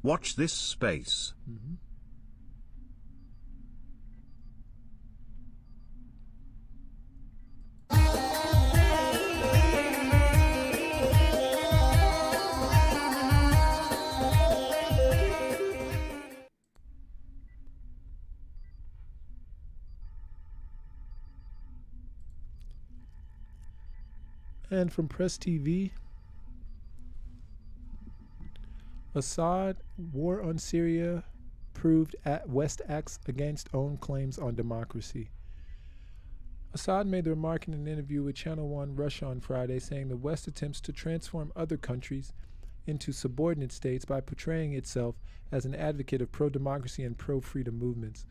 Watch this space. And from Press TV, Assad, war on Syria proved at West acts against own claims on democracy. Assad made the remark in an interview with Channel 1 Russia on Friday, saying the West attempts to transform other countries into subordinate states by portraying itself as an advocate of pro-democracy and pro-freedom movements.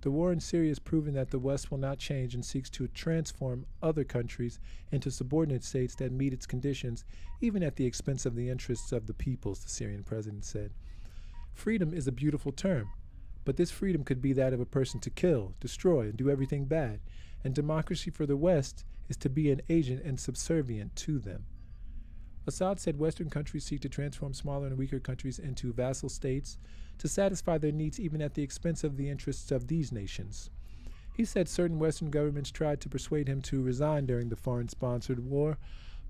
The war in Syria has proven that the West will not change and seeks to transform other countries into subordinate states that meet its conditions, even at the expense of the interests of the peoples, the Syrian president said. Freedom is a beautiful term, but this freedom could be that of a person to kill, destroy, and do everything bad, and democracy for the West is to be an agent and subservient to them. Assad said Western countries seek to transform smaller and weaker countries into vassal states to satisfy their needs even at the expense of the interests of these nations. He said certain Western governments tried to persuade him to resign during the foreign-sponsored war,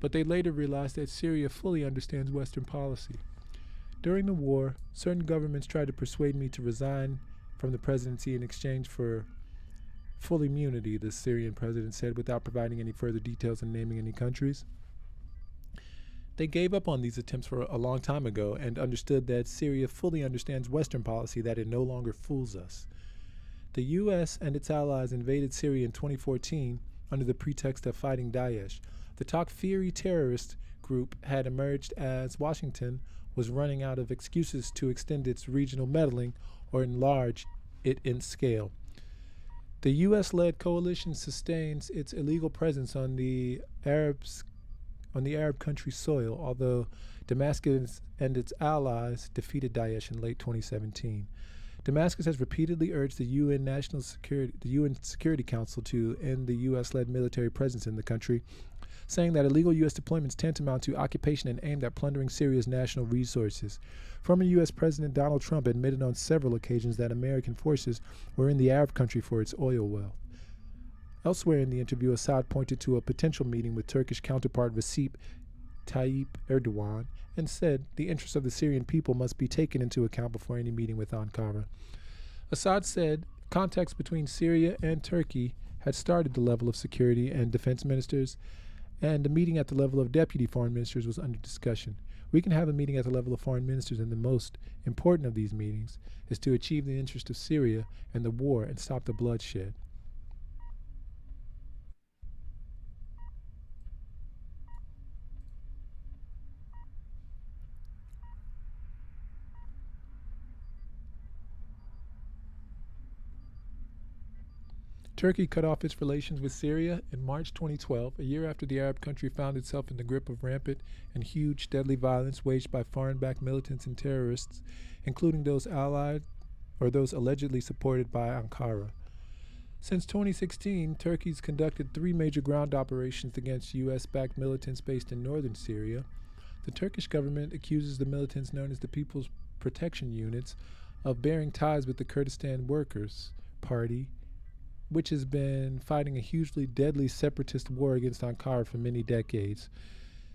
but they later realized that Syria fully understands Western policy. During the war, certain governments tried to persuade me to resign from the presidency in exchange for full immunity, the Syrian president said, without providing any further details and naming any countries. They gave up on these attempts for a long time ago and understood that Syria fully understands Western policy, that it no longer fools us. The U.S. and its allies invaded Syria in 2014 under the pretext of fighting Daesh. The Takfiri terrorist group had emerged as Washington was running out of excuses to extend its regional meddling or enlarge it in scale. The U.S.-led coalition sustains its illegal presence on the Arab country's soil, although Damascus and its allies defeated Daesh in late 2017. Damascus has repeatedly urged the UN Security Council to end the U.S.-led military presence in the country, saying that illegal U.S. deployments tantamount to occupation and aimed at plundering Syria's national resources. Former U.S. President Donald Trump admitted on several occasions that American forces were in the Arab country for its oil wealth. Elsewhere in the interview, Assad pointed to a potential meeting with Turkish counterpart Recep Tayyip Erdogan and said the interests of the Syrian people must be taken into account before any meeting with Ankara. Assad said contacts between Syria and Turkey had started the level of security and defense ministers, and a meeting at the level of deputy foreign ministers was under discussion. We can have a meeting at the level of foreign ministers, and the most important of these meetings is to achieve the interest of Syria and the war and stop the bloodshed. Turkey cut off its relations with Syria in March 2012, a year after the Arab country found itself in the grip of rampant and huge deadly violence waged by foreign-backed militants and terrorists, including those allied or those allegedly supported by Ankara. Since 2016, Turkey's conducted 3 major ground operations against U.S.-backed militants based in northern Syria. The Turkish government accuses the militants known as the People's Protection Units of bearing ties with the Kurdistan Workers' Party, which has been fighting a hugely deadly separatist war against Ankara for many decades.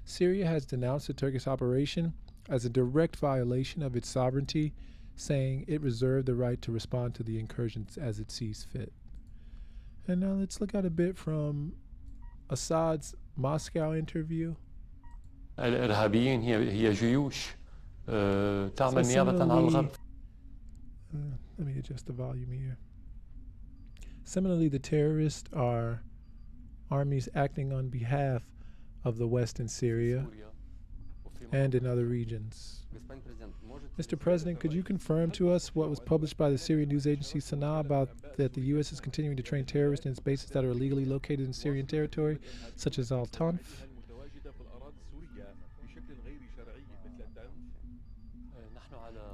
Syria has denounced the Turkish operation as a direct violation of its sovereignty, saying it reserved the right to respond to the incursions as it sees fit. And now let's look at a bit from Assad's Moscow interview. الإرهابيين هي جيوش تعمل نيابة عن الغرب. Let me adjust the volume here. Similarly, the terrorists are armies acting on behalf of the West in Syria and in other regions. Mr. President, could you confirm to us what was published by the Syrian news agency Sana about that the U.S. is continuing to train terrorists in its bases that are illegally located in Syrian territory, such as Al-Tanf?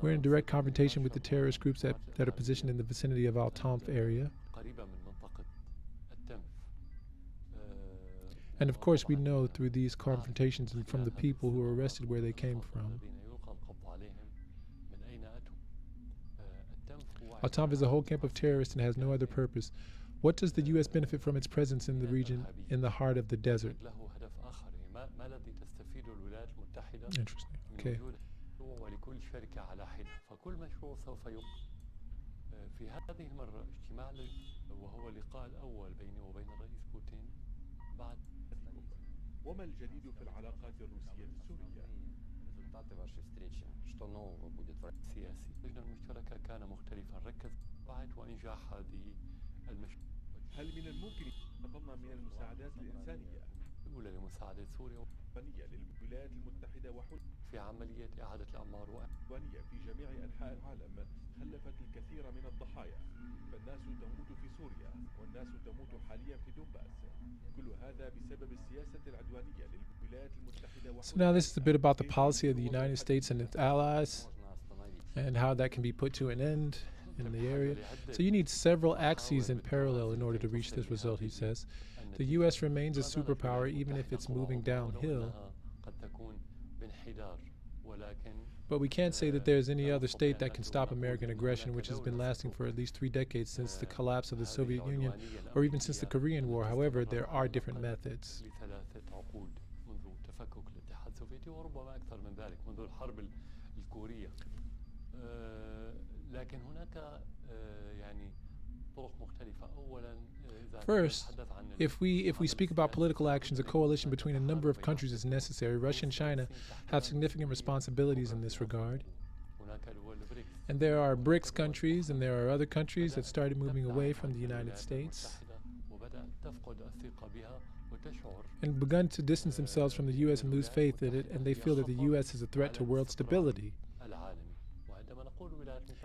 We're in direct confrontation with the terrorist groups that are positioned in the vicinity of Al-Tanf area. And of course, we know through these confrontations and from the people who were arrested where they came from. Al-Tanf is a whole camp of terrorists and has no other purpose. What does the U.S. benefit from its presence in the region in the heart of the desert? Interesting. Okay. ولكل شركة على حدة فكل مشروع سوف في هذه المرة اجتماع وهو اللقاء الأول بيني وبين الرئيس بوتين بعد. وما الجديد في العلاقات الروسية السورية؟ سياسي. اللجنة المشتركة كان مختلفا ركز بعد وإنجاح هذه المشروع. هل من الممكن أن نضمن من المساعدات الإنسانية الأولى لمساعدة سوريا للولايات المتحدة في عملية إعادة الأعمار في جميع أنحاء العالم خلفت الكثير من الضحايا، فالناس تموت في سوريا والناس تموت حاليا في دونباس، كل هذا بسبب السياسة العدوانية للولايات المتحدة. So now this is a bit about the policy of the United States and its allies and how that can be put to an end in the area. So you need several axes in parallel in order to reach this result, he says. The U.S. remains a superpower even if it's moving downhill. But we can't say that there's any other state that can stop American aggression, which has been lasting for at least 3 decades since the collapse of the Soviet Union, or even since the Korean War. However, there are different methods. First, if we speak about political actions, a coalition between a number of countries is necessary. Russia and China have significant responsibilities in this regard. And there are BRICS countries, and there are other countries that started moving away from the United States and begun to distance themselves from the U.S. and lose faith in it, and they feel that the U.S. is a threat to world stability.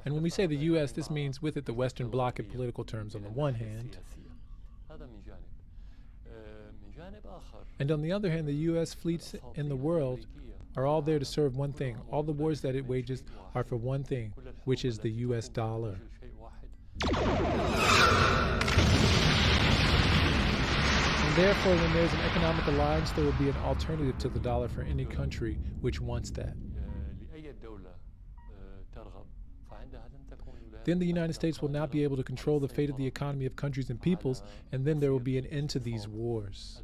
And when we say the U.S., this means with it the Western Bloc in political terms on the one hand. And on the other hand, the U.S. fleets in the world are all there to serve one thing. All the wars that it wages are for one thing, which is the U.S. dollar. And therefore, when there's an economic alliance, there will be an alternative to the dollar for any country which wants that. Then the United States will not be able to control the fate of the economy of countries and peoples, and then there will be an end to these wars.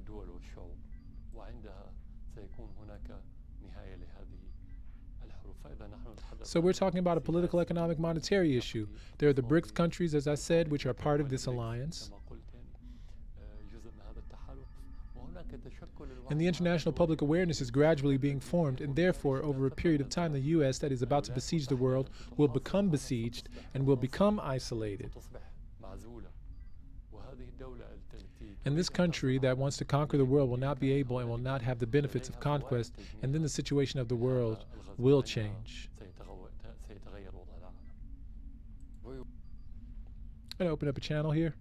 So we're talking about a political, economic, monetary issue. There are the BRICS countries, as I said, which are part of this alliance. And the international public awareness is gradually being formed, and therefore, over a period of time, the U.S. that is about to besiege the world will become besieged and will become isolated. And this country that wants to conquer the world will not be able and will not have the benefits of conquest, and then the situation of the world will change. I'm going to open up a channel here.